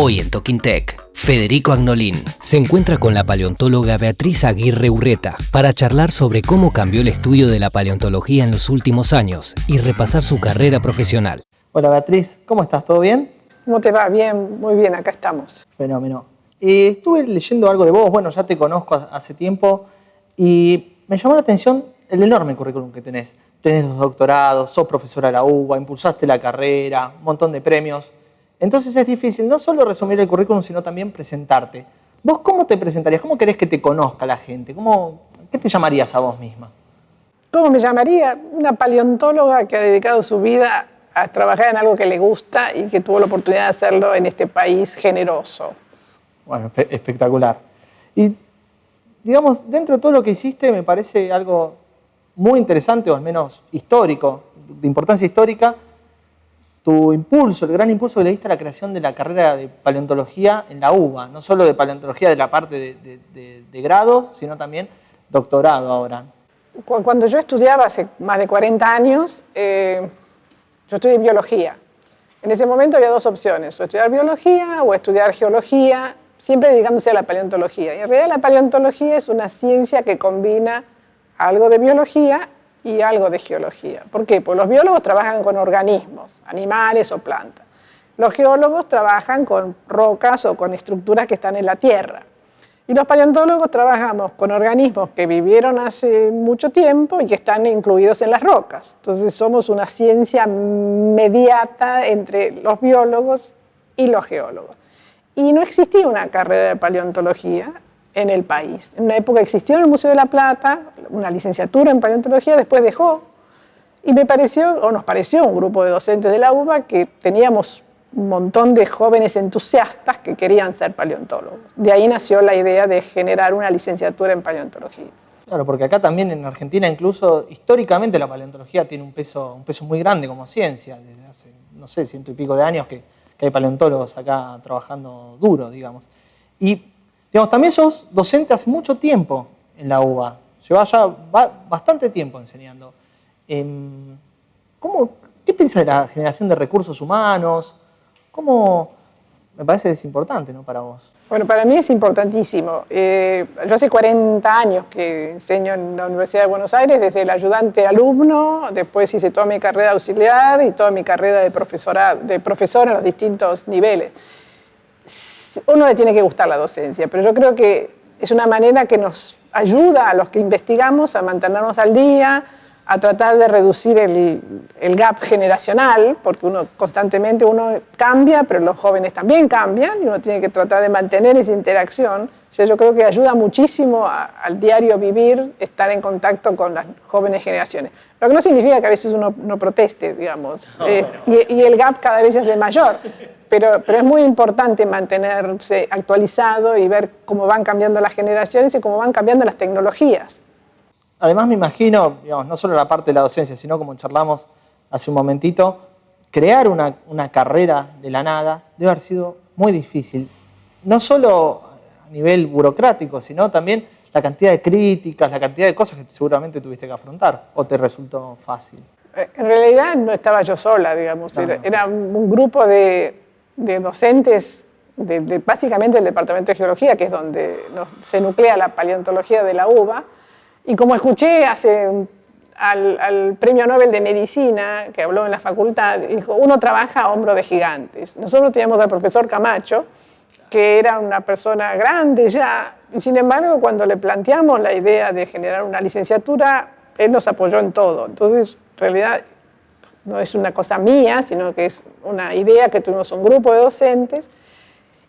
Hoy en Talking Tech, Federico Agnolin se encuentra con la paleontóloga Beatriz Aguirre Urreta para charlar sobre cómo cambió el estudio de la paleontología en los últimos años y repasar su carrera profesional. Hola Beatriz, ¿cómo estás? ¿Todo bien? ¿Cómo te va? Bien, muy bien, acá estamos. Fenómeno. Estuve leyendo algo de vos, bueno, ya te conozco hace tiempo y me llamó la atención el enorme currículum que tenés. Tenés 2 doctorados, sos profesora de la UBA, impulsaste la carrera, un montón de premios. Entonces es difícil no solo resumir el currículum, sino también presentarte. ¿Vos cómo te presentarías? ¿Cómo querés que te conozca la gente? ¿Qué te llamarías a vos misma? ¿Cómo me llamaría? Una paleontóloga que ha dedicado su vida a trabajar en algo que le gusta y que tuvo la oportunidad de hacerlo en este país generoso. Bueno, espectacular. Y, digamos, dentro de todo lo que hiciste me parece algo muy interesante, o al menos histórico, de importancia histórica, tu impulso, el gran impulso que le diste a la creación de la carrera de paleontología en la UBA, no solo de paleontología de la parte de grado, sino también doctorado ahora. Cuando yo estudiaba hace más de 40 años, yo estudié biología. En ese momento había 2 opciones, o estudiar biología o estudiar geología, siempre dedicándose a la paleontología. Y en realidad la paleontología es una ciencia que combina algo de biología y algo de geología. ¿Por qué? Porque los biólogos trabajan con organismos, animales o plantas. Los geólogos trabajan con rocas o con estructuras que están en la tierra. Y los paleontólogos trabajamos con organismos que vivieron hace mucho tiempo y que están incluidos en las rocas. Entonces somos una ciencia mediata entre los biólogos y los geólogos. Y no existía una carrera de paleontología en el país. En una época existió en el Museo de la Plata una licenciatura en paleontología, después dejó, y nos pareció un grupo de docentes de la UBA que teníamos un montón de jóvenes entusiastas que querían ser paleontólogos. De ahí nació la idea de generar una licenciatura en paleontología. Claro, porque acá también en Argentina incluso históricamente la paleontología tiene un peso muy grande como ciencia. Desde hace, no sé, 100 y pico de años que hay paleontólogos acá trabajando duro, digamos. Y, digamos, también sos docente hace mucho tiempo en la UBA. Llevas ya bastante tiempo enseñando. ¿Qué piensas de la generación de recursos humanos? Me parece que es importante, ¿no?, para vos. Bueno, para mí es importantísimo. Yo hace 40 años que enseño en la Universidad de Buenos Aires, desde el ayudante alumno, después hice toda mi carrera auxiliar y toda mi carrera de profesor en los distintos niveles. Uno le tiene que gustar la docencia, pero yo creo que es una manera que nos ayuda a los que investigamos a mantenernos al día, a tratar de reducir el gap generacional, porque constantemente uno cambia, pero los jóvenes también cambian, y uno tiene que tratar de mantener esa interacción. O sea, yo creo que ayuda muchísimo al diario vivir, estar en contacto con las jóvenes generaciones. Lo que no significa que a veces uno no proteste, digamos, y el gap cada vez se hace mayor. Pero es muy importante mantenerse actualizado y ver cómo van cambiando las generaciones y cómo van cambiando las tecnologías. Además me imagino, digamos, no solo la parte de la docencia, sino como charlamos hace un momentito, crear una carrera de la nada debe haber sido muy difícil. No solo a nivel burocrático, sino también la cantidad de críticas, la cantidad de cosas que seguramente tuviste que afrontar, ¿o te resultó fácil? En realidad no estaba yo sola, digamos, era un grupo de docentes, básicamente del Departamento de Geología, que es donde se nuclea la paleontología de la UBA. Y como escuché al Premio Nobel de Medicina, que habló en la facultad, dijo, uno trabaja a hombro de gigantes. Nosotros teníamos al profesor Camacho, que era una persona grande ya, y sin embargo, cuando le planteamos la idea de generar una licenciatura, él nos apoyó en todo. Entonces, en realidad, no es una cosa mía, sino que es una idea que tuvimos un grupo de docentes.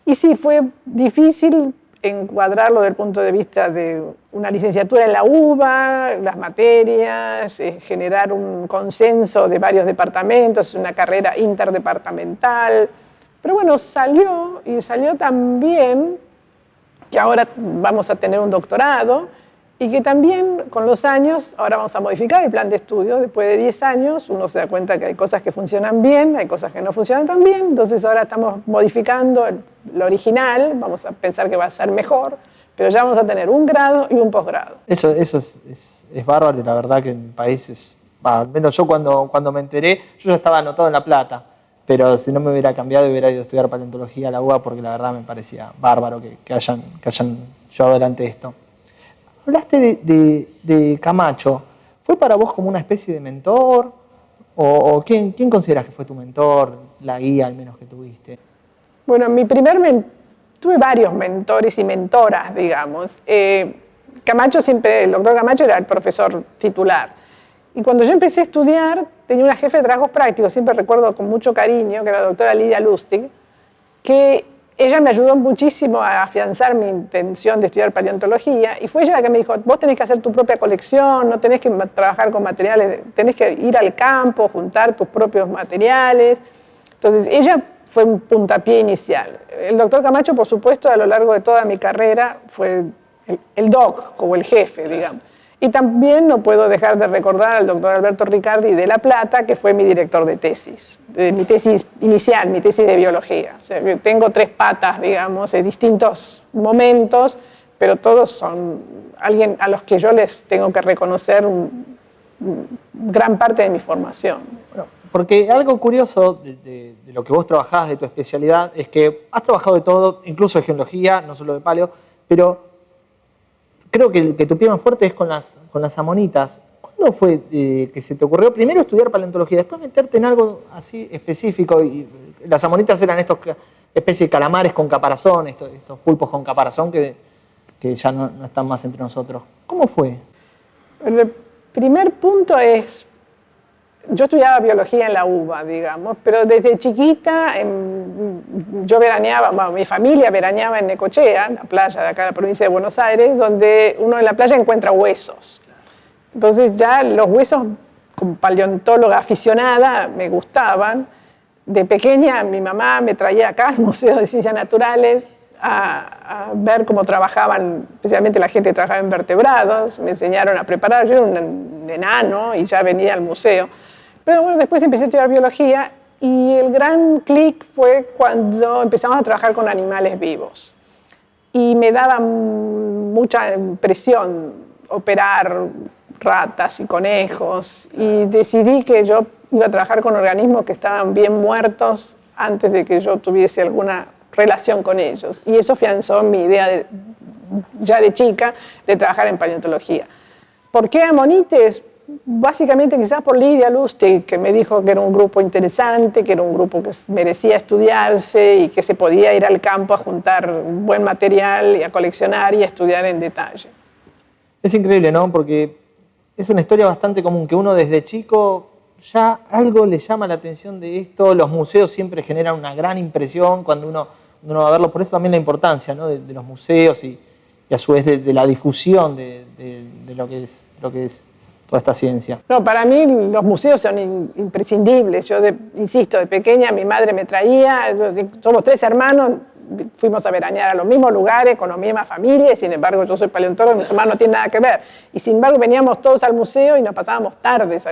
Y sí, fue difícil encuadrarlo desde el punto de vista de una licenciatura en la UBA, las materias, generar un consenso de varios departamentos, una carrera interdepartamental. Pero bueno, salió también que ahora vamos a tener un doctorado y que también con los años, ahora vamos a modificar el plan de estudio, después de 10 años uno se da cuenta que hay cosas que funcionan bien, hay cosas que no funcionan tan bien, entonces ahora estamos modificando lo original, vamos a pensar que va a ser mejor, pero ya vamos a tener un grado y un posgrado. Eso es bárbaro, y la verdad que en mi país al menos yo cuando me enteré, yo ya estaba anotado en La Plata, pero si no me hubiera cambiado hubiera ido a estudiar paleontología a la UBA porque la verdad me parecía bárbaro que hayan llevado adelante esto. Hablaste de Camacho. ¿Fue para vos como una especie de mentor? ¿O quién consideras que fue tu mentor, la guía al menos que tuviste? Bueno, tuve varios mentores y mentoras, digamos. Camacho siempre, el doctor Camacho era el profesor titular. Y cuando yo empecé a estudiar, tenía una jefe de trabajos prácticos, siempre recuerdo con mucho cariño, que era la doctora Lidia Lustig, que ella me ayudó muchísimo a afianzar mi intención de estudiar paleontología, y fue ella la que me dijo, vos tenés que hacer tu propia colección, no tenés que trabajar con materiales, tenés que ir al campo, juntar tus propios materiales. Entonces, ella fue un puntapié inicial. El doctor Camacho, por supuesto, a lo largo de toda mi carrera, fue el doc, como el jefe, digamos. Y también no puedo dejar de recordar al doctor Alberto Ricardi de La Plata, que fue mi director de tesis, mi tesis inicial, mi tesis de biología. O sea, que tengo 3 patas, digamos, en distintos momentos, pero todos son alguien a los que yo les tengo que reconocer gran parte de mi formación. Bueno, porque algo curioso de lo que vos trabajás, de tu especialidad, es que has trabajado de todo, incluso de geología, no solo de paleo, pero creo que tu pie más fuerte es con las amonitas. ¿Cuándo fue que se te ocurrió primero estudiar paleontología, después meterte en algo así específico? Y las amonitas eran estos especies de calamares con caparazón, estos pulpos con caparazón que ya no están más entre nosotros. ¿Cómo fue? El primer punto es, yo estudiaba biología en la UBA, digamos, pero desde chiquita yo veraneaba, bueno, mi familia veraneaba en Necochea, la playa de acá de la provincia de Buenos Aires, donde uno en la playa encuentra huesos. Entonces ya los huesos, como paleontóloga aficionada, me gustaban. De pequeña mi mamá me traía acá al Museo de Ciencias Naturales a ver cómo trabajaban, especialmente la gente que trabajaba en vertebrados, me enseñaron a preparar, yo era un enano y ya venía al museo. Pero bueno, después empecé a estudiar biología y el gran clic fue cuando empezamos a trabajar con animales vivos. Y me daba mucha impresión operar ratas y conejos y decidí que yo iba a trabajar con organismos que estaban bien muertos antes de que yo tuviese alguna relación con ellos. Y eso afianzó mi idea ya de chica de trabajar en paleontología. ¿Por qué amonites? Básicamente quizás por Lidia Lustig, que me dijo que era un grupo interesante, que era un grupo que merecía estudiarse y que se podía ir al campo a juntar buen material y a coleccionar y a estudiar en detalle. Es increíble, ¿no? Porque es una historia bastante común, que uno desde chico ya algo le llama la atención de esto. Los museos siempre generan una gran impresión cuando uno va a verlo. Por eso también la importancia, ¿no? de los museos y a su vez de la difusión de lo que es toda esta ciencia. No, para mí los museos son imprescindibles. Yo, insisto, de pequeña mi madre me traía, somos 3 hermanos, fuimos a veranear a los mismos lugares, con las mismas familias, sin embargo yo soy paleontólogo, mis hermanos no tienen nada que ver. Y sin embargo veníamos todos al museo y nos pasábamos tardes.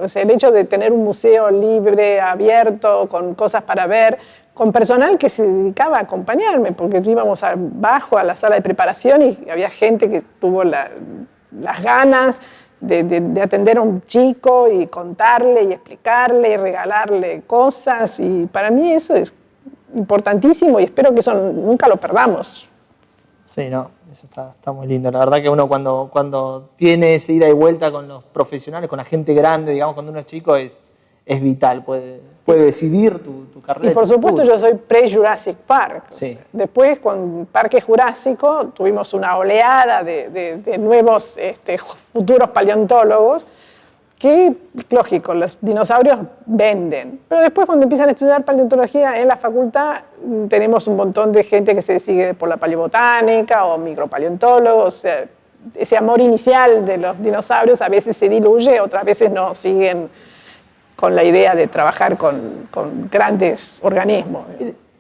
O sea, el hecho de tener un museo libre, abierto, con cosas para ver, con personal que se dedicaba a acompañarme, porque íbamos abajo a la sala de preparación y había gente que tuvo las ganas de atender a un chico y contarle y explicarle y regalarle cosas. Y para mí eso es importantísimo y espero que eso nunca lo perdamos. Sí, no, eso está muy lindo. La verdad que uno cuando tiene esa ida y vuelta con los profesionales, con la gente grande, digamos, cuando uno es chico, es vital, puede decidir tu carrera. Y por supuesto yo soy pre-Jurassic Park. Sí. O sea, después con Parque Jurásico tuvimos una oleada de nuevos futuros paleontólogos que, lógico, los dinosaurios venden. Pero después cuando empiezan a estudiar paleontología en la facultad tenemos un montón de gente que se decide por la paleobotánica o micropaleontólogos. O sea, ese amor inicial de los dinosaurios a veces se diluye, otras veces no, siguen con la idea de trabajar con grandes organismos.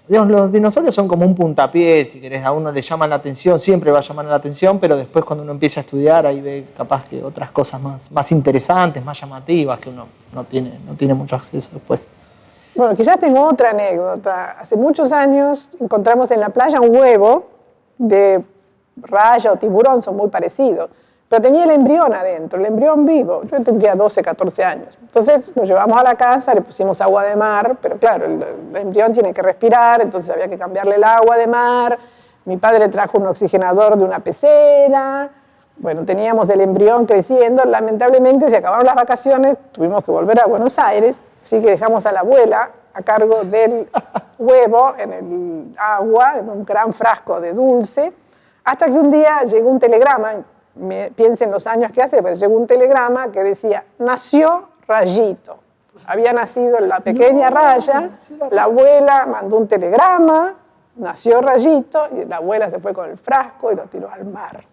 Digamos, los dinosaurios son como un puntapié, si querés, a uno le llaman la atención, siempre va a llamar la atención, pero después cuando uno empieza a estudiar ahí ve capaz que otras cosas más interesantes, más llamativas, que uno no tiene mucho acceso después. Bueno, quizás tengo otra anécdota. Hace muchos años encontramos en la playa un huevo de raya o tiburón, son muy parecidos. pero tenía el embrión adentro, el embrión vivo. Yo tendría 12, 14 años. Entonces nos llevamos a la casa, le pusimos agua de mar, pero claro, el embrión tiene que respirar, entonces había que cambiarle el agua de mar. Mi padre trajo un oxigenador de una pecera. Bueno, teníamos el embrión creciendo. Lamentablemente se acabaron las vacaciones, tuvimos que volver a Buenos Aires, así que dejamos a la abuela a cargo del huevo en el agua, en un gran frasco de dulce, hasta que un día llegó un telegrama. Piensen los años que hace, pero llegó un telegrama que decía, nació Rayito. Había nacido la pequeña Raya, la abuela mandó un telegrama, nació Rayito, y la abuela se fue con el frasco y lo tiró al mar.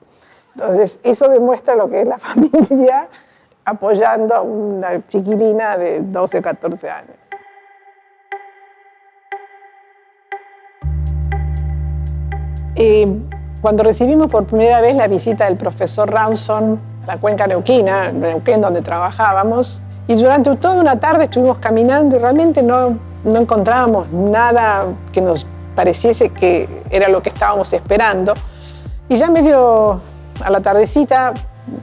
Entonces, eso demuestra lo que es la familia apoyando a una chiquilina de 12 o 14 años. Cuando recibimos por primera vez la visita del profesor Rawson a la cuenca neuquina, en Neuquén, donde trabajábamos, y durante toda una tarde estuvimos caminando y realmente no encontrábamos nada que nos pareciese que era lo que estábamos esperando. Y ya medio a la tardecita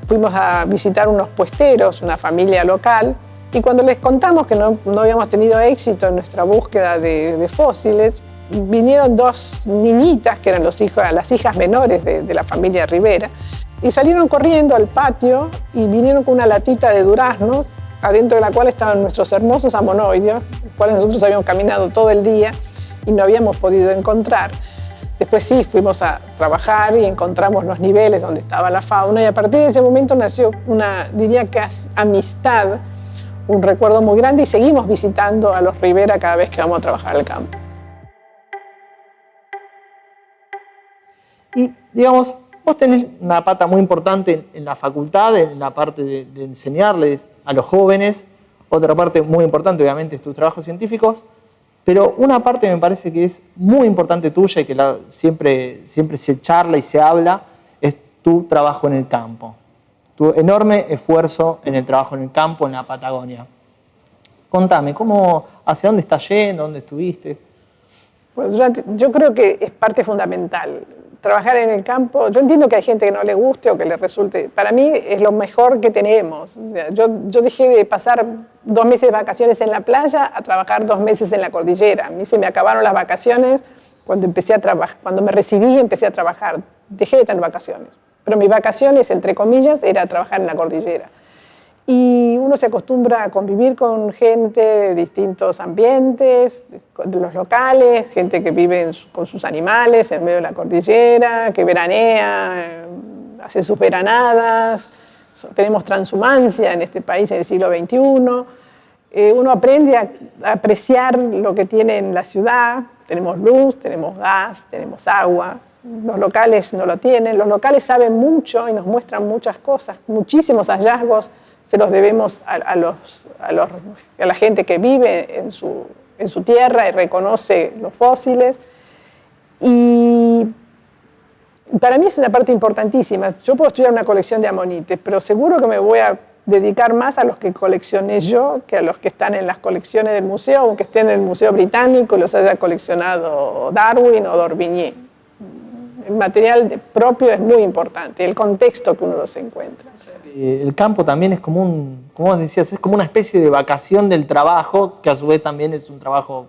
fuimos a visitar unos puesteros, una familia local, y cuando les contamos que no habíamos tenido éxito en nuestra búsqueda de fósiles, vinieron dos niñitas, que eran las hijas menores de la familia Rivera, y salieron corriendo al patio y vinieron con una latita de duraznos, adentro de la cual estaban nuestros hermosos amonoideos, los cuales nosotros habíamos caminado todo el día y no habíamos podido encontrar. Después sí, fuimos a trabajar y encontramos los niveles donde estaba la fauna, y a partir de ese momento nació diría que amistad, un recuerdo muy grande, y seguimos visitando a los Rivera cada vez que vamos a trabajar al campo. Y, digamos, vos tenés una pata muy importante en la facultad, en la parte de enseñarles a los jóvenes. Otra parte muy importante, obviamente, es tus trabajos científicos. Pero una parte me parece que es muy importante tuya y que siempre se charla y se habla, es tu trabajo en el campo. Tu enorme esfuerzo en el trabajo en el campo, en la Patagonia. Contame, ¿hacia dónde estás yendo? ¿Dónde estuviste? Pues yo creo que es parte fundamental. Trabajar en el campo, yo entiendo que hay gente que no le guste o que le resulte, para mí es lo mejor que tenemos. O sea, yo dejé de pasar 2 meses de vacaciones en la playa a trabajar 2 meses en la cordillera. A mí se me acabaron las vacaciones cuando cuando me recibí y empecé a trabajar. Dejé de tener vacaciones, pero mis vacaciones, entre comillas, era trabajar en la cordillera. Y uno se acostumbra a convivir con gente de distintos ambientes, de los locales, gente que vive con sus animales en medio de la cordillera, que veranea, hace sus veranadas. Tenemos transhumancia en este país en el siglo XXI. Uno aprende a apreciar lo que tiene en la ciudad. Tenemos luz, tenemos gas, tenemos agua. Los locales no lo tienen. Los locales saben mucho y nos muestran muchas cosas, muchísimos hallazgos. Se los debemos a la gente que vive en su tierra y reconoce los fósiles. Y para mí es una parte importantísima. Yo puedo estudiar una colección de amonites, pero seguro que me voy a dedicar más a los que coleccioné yo que a los que están en las colecciones del museo, o que estén en el Museo Británico y los haya coleccionado Darwin o d'Orbigny. El material propio es muy importante, el contexto que uno los encuentra. El campo también es como como vos decías, es como una especie de vacación del trabajo, que a su vez también es un trabajo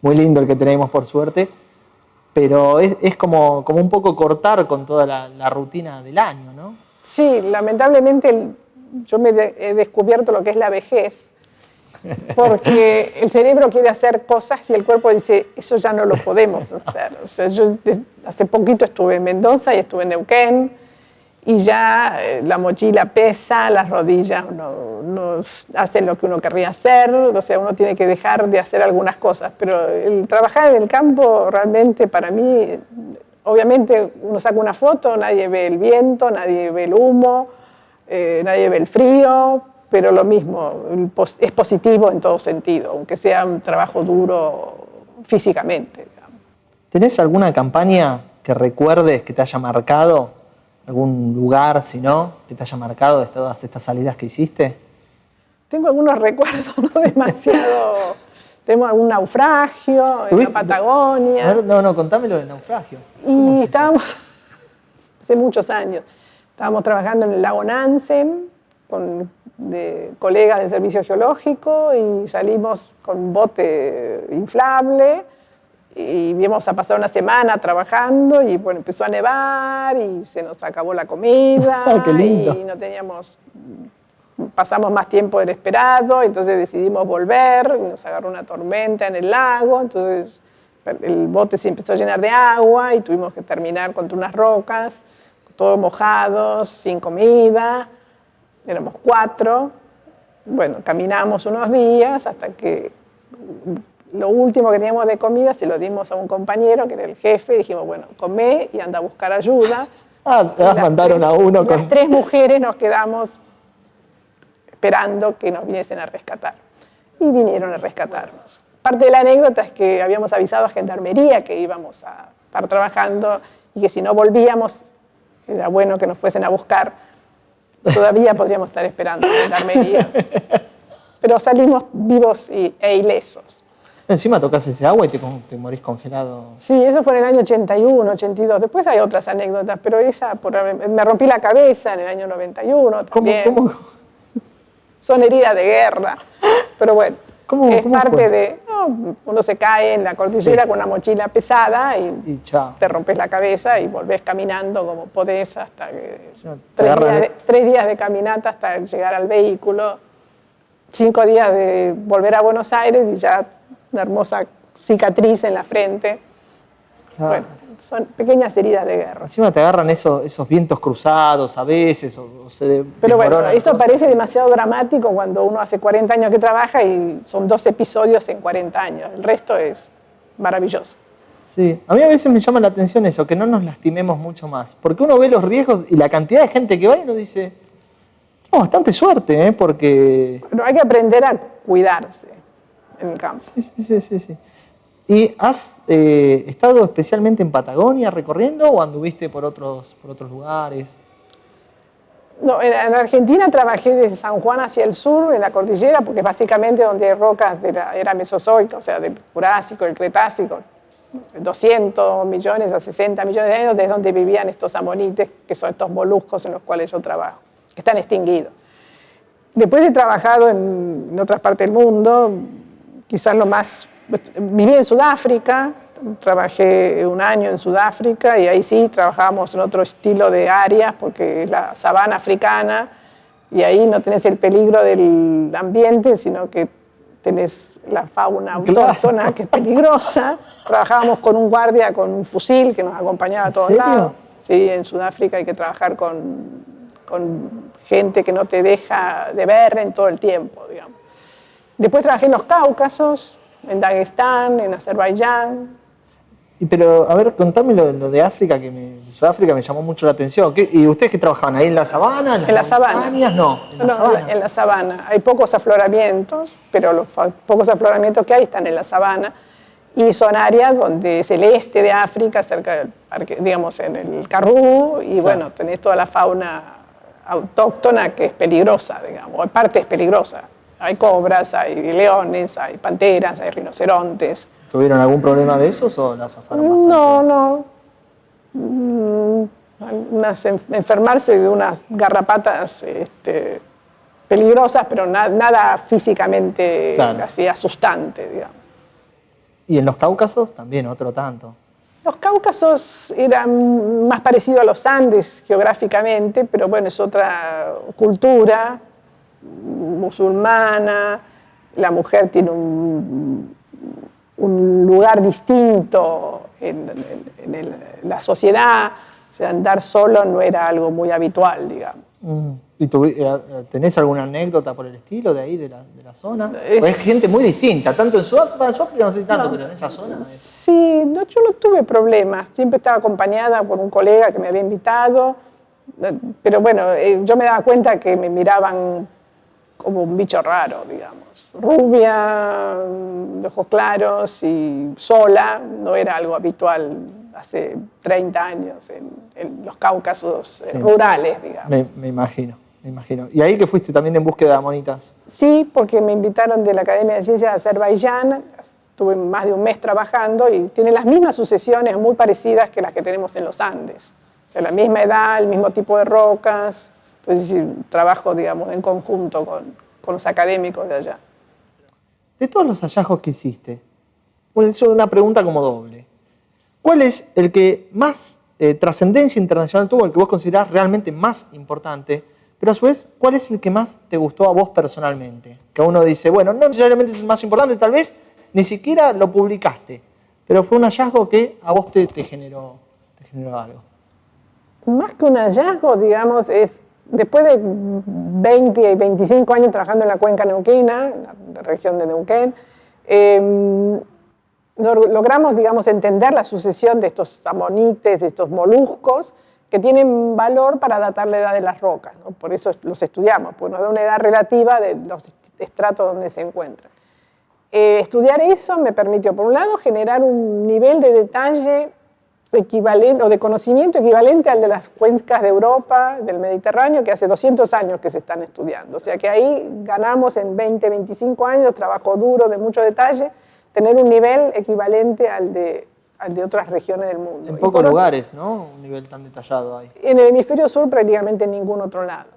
muy lindo el que tenemos por suerte, pero es como un poco cortar con toda la rutina del año, ¿no? Sí, lamentablemente yo he descubierto lo que es la vejez, porque el cerebro quiere hacer cosas y el cuerpo dice, eso ya no lo podemos hacer. O sea, yo hace poquito estuve en Mendoza y estuve en Neuquén, y ya la mochila pesa, las rodillas no hacen lo que uno querría hacer, o sea, uno tiene que dejar de hacer algunas cosas, pero el trabajar en el campo realmente para mí, obviamente uno saca una foto, nadie ve el viento, nadie ve el humo, nadie ve el frío, pero lo mismo, es positivo en todo sentido, aunque sea un trabajo duro físicamente. Digamos. ¿Tenés alguna campaña que recuerdes que te haya marcado? ¿Algún lugar, si no, que te haya marcado de todas estas salidas que hiciste? Tengo algunos recuerdos, no demasiado. Tenemos algún naufragio en la Patagonia. No, contámelo del naufragio. Y estábamos, hace muchos años, Estábamos trabajando en el lago Nansen con colegas del Servicio Geológico y salimos con un bote inflable y íbamos a pasar una semana trabajando y bueno, empezó a nevar y se nos acabó la comida. ¡Qué lindo! Y pasamos más tiempo del esperado, entonces decidimos volver, nos agarró una tormenta en el lago, entonces el bote se empezó a llenar de agua y tuvimos que terminar contra unas rocas, todos mojados, sin comida, éramos 4. Bueno, caminamos unos días hasta que lo último que teníamos de comida se lo dimos a un compañero que era el jefe y dijimos, bueno, comé y anda a buscar ayuda. Mandaron a uno con... Las 3 mujeres nos quedamos esperando que nos viniesen a rescatar. Y vinieron a rescatarnos. Parte de la anécdota es que habíamos avisado a Gendarmería que íbamos a estar trabajando y que si no volvíamos, era bueno que nos fuesen a buscar. Todavía podríamos estar esperando a Gendarmería. Pero salimos vivos e ilesos. Encima tocas ese agua y te morís congelado. Sí, eso fue en el año 81, 82. Después hay otras anécdotas, pero me rompí la cabeza en el año 91 también. ¿Cómo? Son heridas de guerra, pero bueno, es parte fue? de... No, uno se cae en la cordillera con una mochila pesada y te rompes la cabeza y volvés caminando como podés hasta que... 3 días de caminata hasta llegar al vehículo, 5 días de volver a Buenos Aires y ya una hermosa cicatriz en la frente. Claro. Bueno, son pequeñas heridas de guerra. Encima te agarran esos vientos cruzados a veces. Pero bueno, eso parece demasiado dramático cuando uno hace 40 años que trabaja y son 2 episodios en 40 años. El resto es maravilloso. Sí, a mí a veces me llama la atención eso, que no nos lastimemos mucho más. Porque uno ve los riesgos y la cantidad de gente que va y uno dice, tengo bastante suerte, porque... Pero hay que aprender a cuidarse en el campo. Sí. ¿Y has estado especialmente en Patagonia recorriendo o anduviste por otros lugares? No, en Argentina trabajé desde San Juan hacia el sur, en la cordillera, porque es básicamente donde hay rocas de la era mesozoica, o sea, del Jurásico, del Cretácico, 200 millones a 60 millones de años, desde donde vivían estos amonites, que son estos moluscos en los cuales yo trabajo, que están extinguidos. Después he trabajado en otras partes del mundo, quizás lo más... Viví en Sudáfrica, trabajé 1 año en Sudáfrica y ahí sí trabajábamos en otro estilo de áreas porque es la sabana africana y ahí no tenés el peligro del ambiente, sino que tenés la fauna autóctona, claro, que es peligrosa. Trabajábamos con un guardia con un fusil que nos acompañaba a todos lados. Sí, en Sudáfrica hay que trabajar con gente que no te deja de ver en todo el tiempo, digamos. Después trabajé en los Cáucasos, en Dagestán, en Azerbaiyán. Pero, a ver, contame lo de África, Sudáfrica me llamó mucho la atención. ¿Y ustedes qué trabajaban? ¿Ahí en la sabana? ¿En la sabana? No, en la sabana. Hay pocos afloramientos, pero los pocos afloramientos que hay están en la sabana. Y son áreas donde es el este de África, cerca del parque, digamos, en el Karoo, y bueno, tenés toda la fauna autóctona que es peligrosa, digamos, o parte es peligrosa. Hay cobras, hay leones, hay panteras, hay rinocerontes. ¿Tuvieron algún problema de esos o las zafaron bastante? No. Enfermarse de unas garrapatas peligrosas, pero nada físicamente así asustante, digamos. ¿Y en los Cáucasos? También otro tanto. Los Cáucasos eran más parecidos a los Andes geográficamente, pero bueno, es otra cultura musulmana, la mujer tiene un lugar distinto en la sociedad, o sea, andar solo no era algo muy habitual, digamos. ¿Y tenés alguna anécdota por el estilo de ahí, de la zona? Es gente muy distinta, tanto en Sudáfrica no sé si tanto, pero en esa zona. Sí, yo no tuve problemas, siempre estaba acompañada por un colega que me había invitado, pero bueno, yo me daba cuenta que me miraban como un bicho raro, digamos. Rubia, de ojos claros y sola, no era algo habitual hace 30 años en los Cáucasos rurales, digamos. Me imagino. ¿Y ahí que fuiste también en búsqueda de amonitas? Sí, porque me invitaron de la Academia de Ciencias de Azerbaiyán, estuve más de 1 mes trabajando y tiene las mismas sucesiones muy parecidas que las que tenemos en los Andes. O sea, la misma edad, el mismo tipo de rocas. Entonces, sí, trabajo, digamos, en conjunto con los académicos de allá. De todos los hallazgos que hiciste, es una pregunta como doble. ¿Cuál es el que más trascendencia internacional tuvo, el que vos considerás realmente más importante? Pero a su vez, ¿cuál es el que más te gustó a vos personalmente? Que uno dice, bueno, no necesariamente es el más importante, tal vez ni siquiera lo publicaste, pero fue un hallazgo que a vos te generó algo. Más que un hallazgo, digamos, es después de 20 y 25 años trabajando en la cuenca neuquina, la región de Neuquén, logramos, digamos, entender la sucesión de estos amonites, de estos moluscos, que tienen valor para datar la edad de las rocas, ¿no? Por eso los estudiamos, pues nos da una edad relativa de los estratos donde se encuentran. Estudiar eso me permitió, por un lado, generar un nivel de detalle equivalente, o de conocimiento equivalente al de las cuencas de Europa, del Mediterráneo, que hace 200 años que se están estudiando. O sea que ahí ganamos en 20, 25 años, trabajo duro, de mucho detalle, tener un nivel equivalente al de otras regiones del mundo. En pocos lugares, ¿no? Un nivel tan detallado hay. En el hemisferio sur prácticamente en ningún otro lado.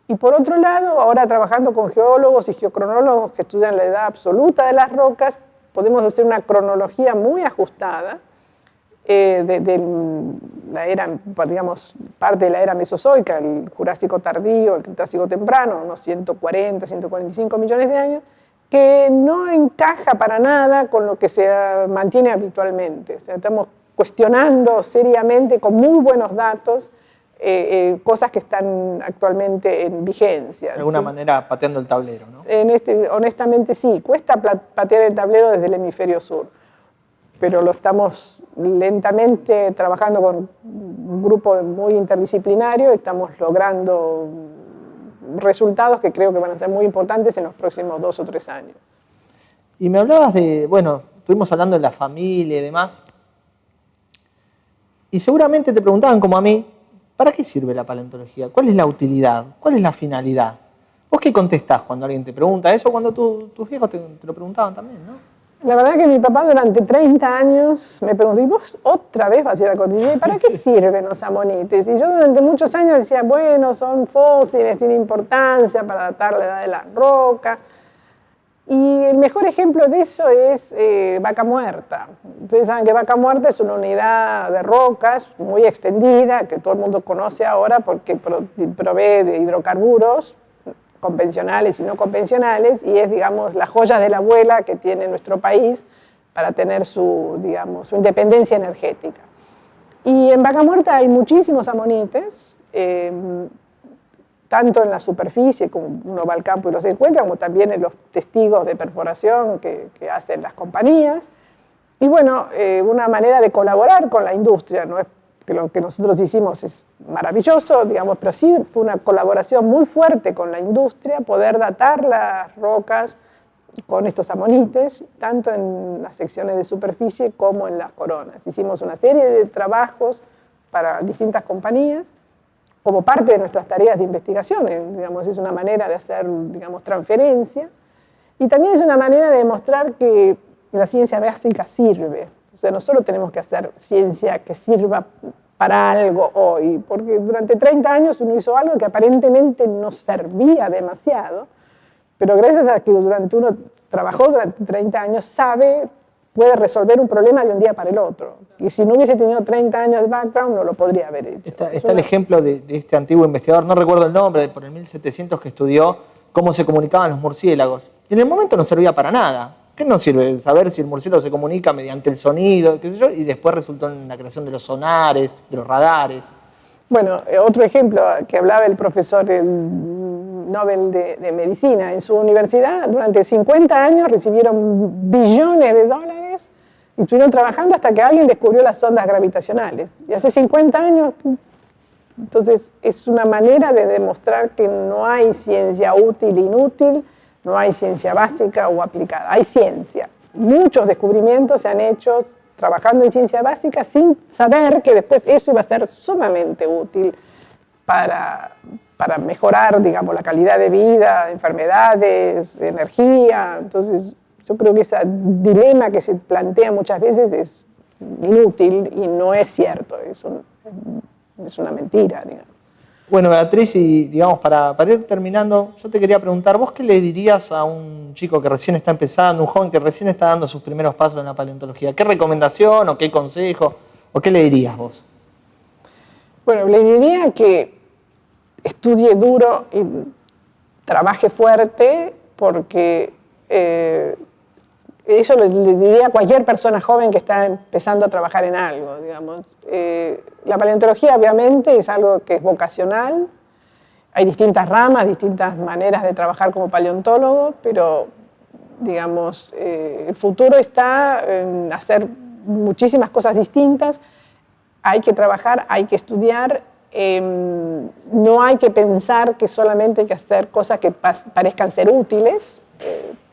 Y por otro lado, ahora trabajando con geólogos y geocronólogos que estudian la edad absoluta de las rocas, podemos hacer una cronología muy ajustada de la era, digamos, parte de la era mesozoica, el Jurásico tardío, el Cretácico temprano, unos 140, 145 millones de años, que no encaja para nada con lo que se mantiene habitualmente. O sea, estamos cuestionando seriamente, con muy buenos datos, cosas que están actualmente en vigencia. De alguna manera pateando el tablero, ¿no? Honestamente sí, cuesta patear el tablero desde el hemisferio sur, pero lo estamos lentamente trabajando con un grupo muy interdisciplinario, estamos logrando resultados que creo que van a ser muy importantes en los próximos 2 o 3 años. Y me hablabas de, bueno, estuvimos hablando de la familia y demás, y seguramente te preguntaban como a mí, ¿para qué sirve la paleontología? ¿Cuál es la utilidad? ¿Cuál es la finalidad? ¿Vos qué contestás cuando alguien te pregunta eso? Cuando tus viejos te lo preguntaban también, ¿no? La verdad que mi papá durante 30 años me preguntó, ¿y vos otra vez vas a ir a la cordillera? ¿Y para qué sirven los amonites? Y yo durante muchos años decía, bueno, son fósiles, tienen importancia para datar la edad de la roca. Y el mejor ejemplo de eso es Vaca Muerta. Ustedes saben que Vaca Muerta es una unidad de rocas muy extendida, que todo el mundo conoce ahora porque provee de hidrocarburos convencionales y no convencionales, y es, digamos, la joya de la abuela que tiene nuestro país para tener su independencia energética. Y en Vaca Muerta hay muchísimos amonites, tanto en la superficie, como uno va al campo y los encuentra, como también en los testigos de perforación que hacen las compañías. Y bueno, una manera de colaborar con la industria, no es que lo que nosotros hicimos es maravilloso, digamos, pero sí fue una colaboración muy fuerte con la industria, poder datar las rocas con estos amonites, tanto en las secciones de superficie como en las coronas. Hicimos una serie de trabajos para distintas compañías, como parte de nuestras tareas de investigación, digamos, es una manera de hacer, digamos, transferencia, y también es una manera de demostrar que la ciencia básica sirve. O sea, nosotros tenemos que hacer ciencia que sirva para algo hoy, porque durante 30 años uno hizo algo que aparentemente no servía demasiado, pero gracias a que uno trabajó durante 30 años, puede resolver un problema de un día para el otro. Y si no hubiese tenido 30 años de background, no lo podría haber hecho. Está el ejemplo de este antiguo investigador, no recuerdo el nombre, por el 1700, que estudió cómo se comunicaban los murciélagos. Y en el momento no servía para nada. ¿Qué nos sirve saber si el murciélago se comunica mediante el sonido, qué sé yo? Y después resultó en la creación de los sonares, de los radares. Bueno, otro ejemplo que hablaba el profesor Nobel de Medicina. En su universidad, durante 50 años, recibieron billones de dólares y estuvieron trabajando hasta que alguien descubrió las ondas gravitacionales. Y hace 50 años, entonces, es una manera de demostrar que no hay ciencia útil e inútil, no hay ciencia básica o aplicada, hay ciencia. Muchos descubrimientos se han hecho trabajando en ciencia básica sin saber que después eso iba a ser sumamente útil para mejorar, digamos, la calidad de vida, enfermedades, energía. Entonces, yo creo que ese dilema que se plantea muchas veces es inútil y no es cierto. Es es una mentira, digamos. Bueno, Beatriz, y digamos, para ir terminando, yo te quería preguntar, ¿vos qué le dirías a un chico que recién está empezando, un joven que recién está dando sus primeros pasos en la paleontología? ¿Qué recomendación o qué consejo o qué le dirías vos? Bueno, le diría que estudie duro y trabaje fuerte, porque eso le diría a cualquier persona joven que está empezando a trabajar en algo, digamos. La paleontología obviamente es algo que es vocacional, hay distintas ramas, distintas maneras de trabajar como paleontólogo, pero digamos, el futuro está en hacer muchísimas cosas distintas. Hay que trabajar, hay que estudiar, no hay que pensar que solamente hay que hacer cosas que parezcan ser útiles.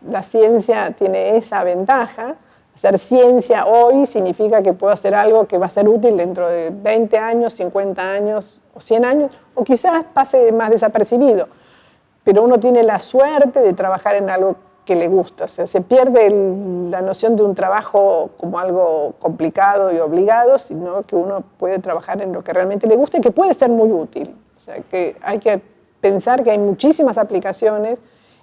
La ciencia tiene esa ventaja. Hacer ciencia hoy significa que puedo hacer algo que va a ser útil dentro de 20 años, 50 años o 100 años, o quizás pase más desapercibido. Pero uno tiene la suerte de trabajar en algo que le gusta. O sea, se pierde la noción de un trabajo como algo complicado y obligado, sino que uno puede trabajar en lo que realmente le gusta y que puede ser muy útil. O sea, que hay que pensar que hay muchísimas aplicaciones,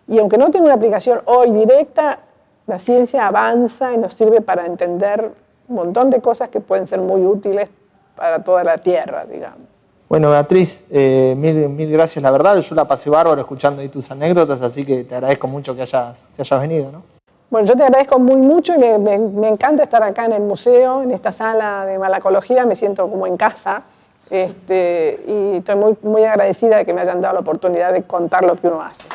y aunque no tenga una aplicación hoy directa, la ciencia avanza y nos sirve para entender un montón de cosas que pueden ser muy útiles para toda la Tierra, digamos. Bueno, Beatriz, mil gracias, la verdad. Yo la pasé bárbaro escuchando ahí tus anécdotas, así que te agradezco mucho que hayas venido, ¿no? Bueno, yo te agradezco mucho y me encanta estar acá en el museo, en esta sala de malacología, me siento como en casa, y estoy muy agradecida de que me hayan dado la oportunidad de contar lo que uno hace.